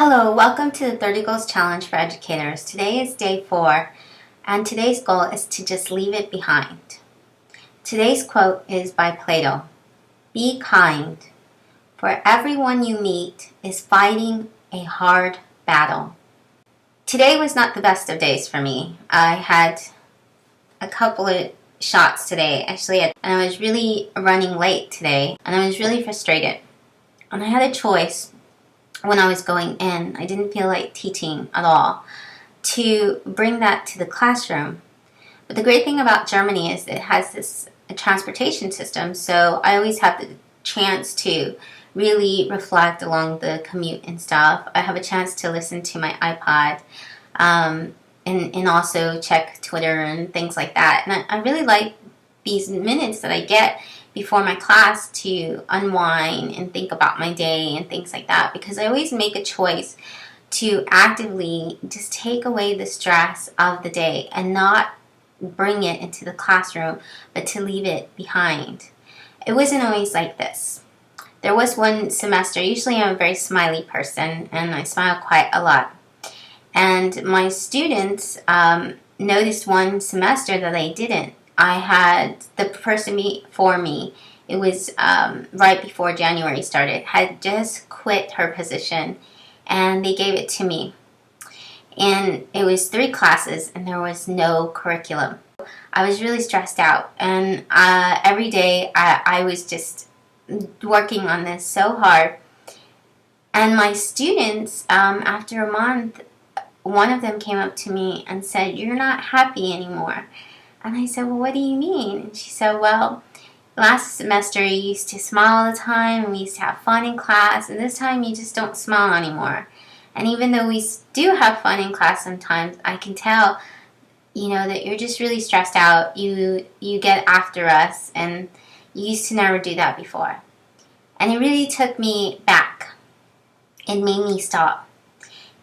Hello, welcome to the 30 Goals Challenge for Educators. Today is day 4, and today's goal is to just leave it behind. Today's quote is by Plato. Be kind, for everyone you meet is fighting a hard battle. Today was not the best of days for me. I had a couple of shots today, actually, and I was really running late today, and I was really frustrated. And I had a choice when I was going in. I didn't feel like teaching at all, to bring that to the classroom. But the great thing about Germany is it has this transportation system, so I always have the chance to really reflect along the commute and stuff. I have a chance to listen to my iPod and also check Twitter and things like that. And I really like these minutes that I get before my class to unwind and think about my day and things like that, because I always make a choice to actively just take away the stress of the day and not bring it into the classroom, but to leave it behind. It wasn't always like this. There was one semester, usually I'm a very smiley person and I smile quite a lot. And my students noticed one semester that I didn't. I had the person before me, it was right before January started, had just quit her position and they gave it to me. And it was 3 classes and there was no curriculum. I was really stressed out, and every day I was just working on this so hard. And my students, after a month, one of them came up to me and said, "You're not happy anymore." And I said, "Well, what do you mean?" And she said, "Well, last semester you used to smile all the time and we used to have fun in class, and this time you just don't smile anymore. And even though we do have fun in class sometimes, I can tell, that you're just really stressed out. You get after us, and you used to never do that before." And it really took me back. It made me stop.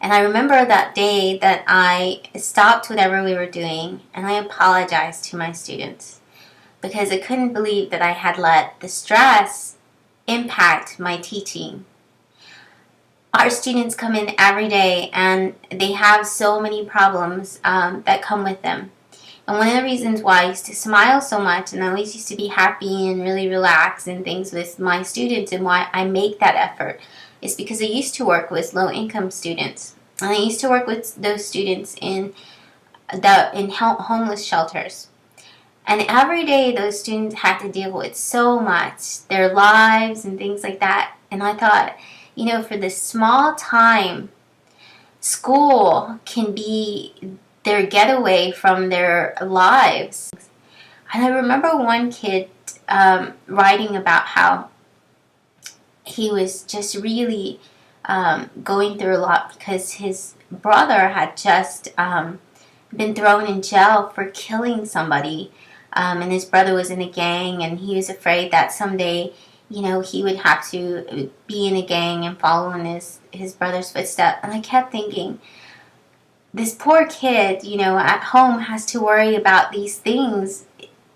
And I remember that day that I stopped whatever we were doing and I apologized to my students, because I couldn't believe that I had let the stress impact my teaching. Our students come in every day and they have so many problems that come with them. And one of the reasons why I used to smile so much and I always used to be happy and really relaxed and things with my students, and why I make that effort, is because I used to work with low-income students. And I used to work with those students in homeless shelters. And every day those students had to deal with so much, their lives and things like that. And I thought, for this small time, school can be their getaway from their lives. And I remember one kid writing about how he was just really going through a lot because his brother had just been thrown in jail for killing somebody, and his brother was in a gang, and he was afraid that someday, he would have to be in a gang and follow in his brother's footsteps. And I kept thinking, this poor kid, at home has to worry about these things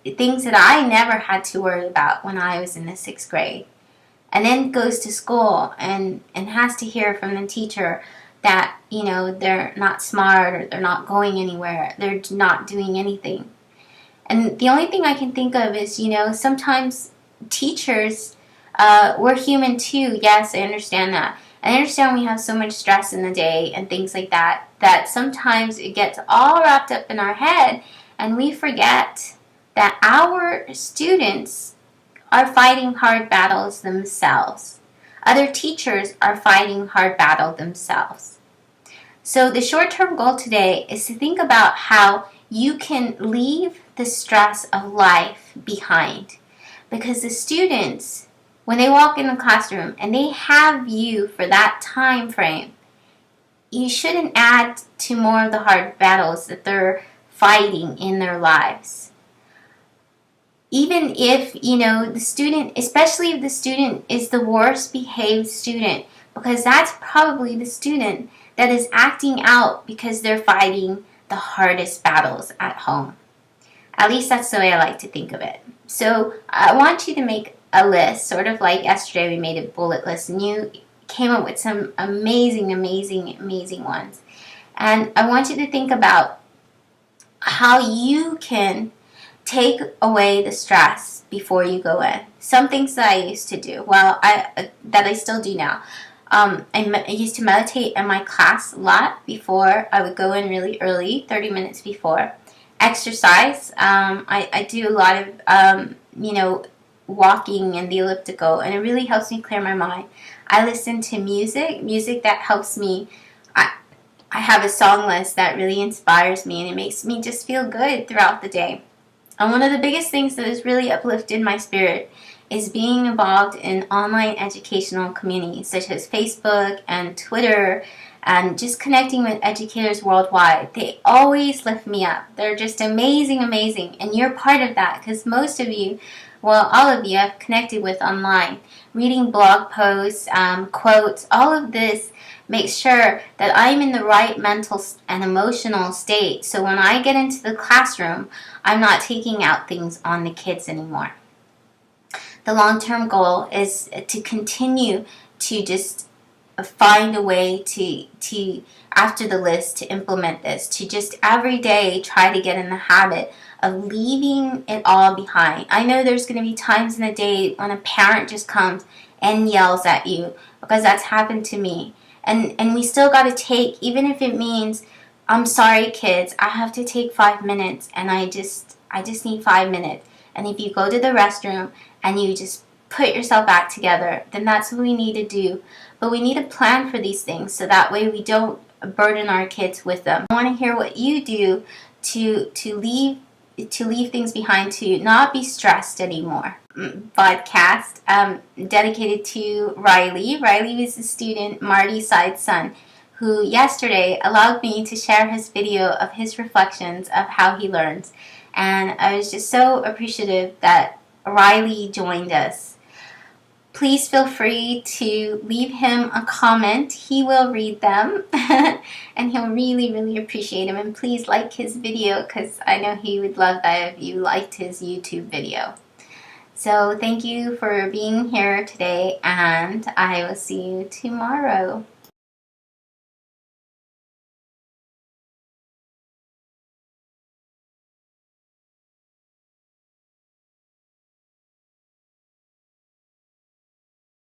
that I never had to worry about when I was in the 6th grade. And then goes to school and has to hear from the teacher that, they're not smart, or they're not going anywhere, they're not doing anything. And the only thing I can think of is, sometimes teachers, we're human too. Yes, I understand that. I understand we have so much stress in the day and things like that, that sometimes it gets all wrapped up in our head and we forget that our students are fighting hard battles themselves. Other teachers are fighting hard battle themselves. So the short-term goal today is to think about how you can leave the stress of life behind. Because the students, when they walk in the classroom and they have you for that time frame, you shouldn't add to more of the hard battles that they're fighting in their lives. Even if, the student, especially if the student is the worst behaved student, because that's probably the student that is acting out because they're fighting the hardest battles at home. At least that's the way I like to think of it. So I want you to make a list, sort of like yesterday we made a bullet list, and you came up with some amazing, amazing, amazing ones. And I want you to think about how you can take away the stress before you go in. Some things that I used to do, that I still do now. I used to meditate in my class a lot before I would go in really early, 30 minutes before. Exercise. I do a lot of, walking and the elliptical, and it really helps me clear my mind. I listen to music that helps me. I have a song list that really inspires me, and it makes me just feel good throughout the day. And one of the biggest things that has really uplifted my spirit is being involved in online educational communities such as Facebook and Twitter, and just connecting with educators worldwide. They always lift me up. They're just amazing, amazing. And you're part of that because most of you, well, all of you I've connected with online. Reading blog posts, quotes, all of this makes sure that I'm in the right mental and emotional state. So when I get into the classroom, I'm not taking out things on the kids anymore. The long-term goal is to continue to just find a way to after the list to implement this, to just every day try to get in the habit of leaving it all behind. I know there's going to be times in the day when a parent just comes and yells at you, because that's happened to me. And we still got to take, even if it means, I'm sorry kids, I have to take 5 minutes, and I just need 5 minutes. And if you go to the restroom and you just put yourself back together, then that's what we need to do. But we need to plan for these things so that way we don't burden our kids with them. I want to hear what you do to leave things behind, to not be stressed anymore. Podcast dedicated to Riley. Riley was a student, Marty's side son, who yesterday allowed me to share his video of his reflections of how he learns. And I was just so appreciative that Riley joined us. Please feel free to leave him a comment. He will read them and he'll really, really appreciate them. And please like his video, because I know he would love that if you liked his YouTube video. So thank you for being here today, and I will see you tomorrow.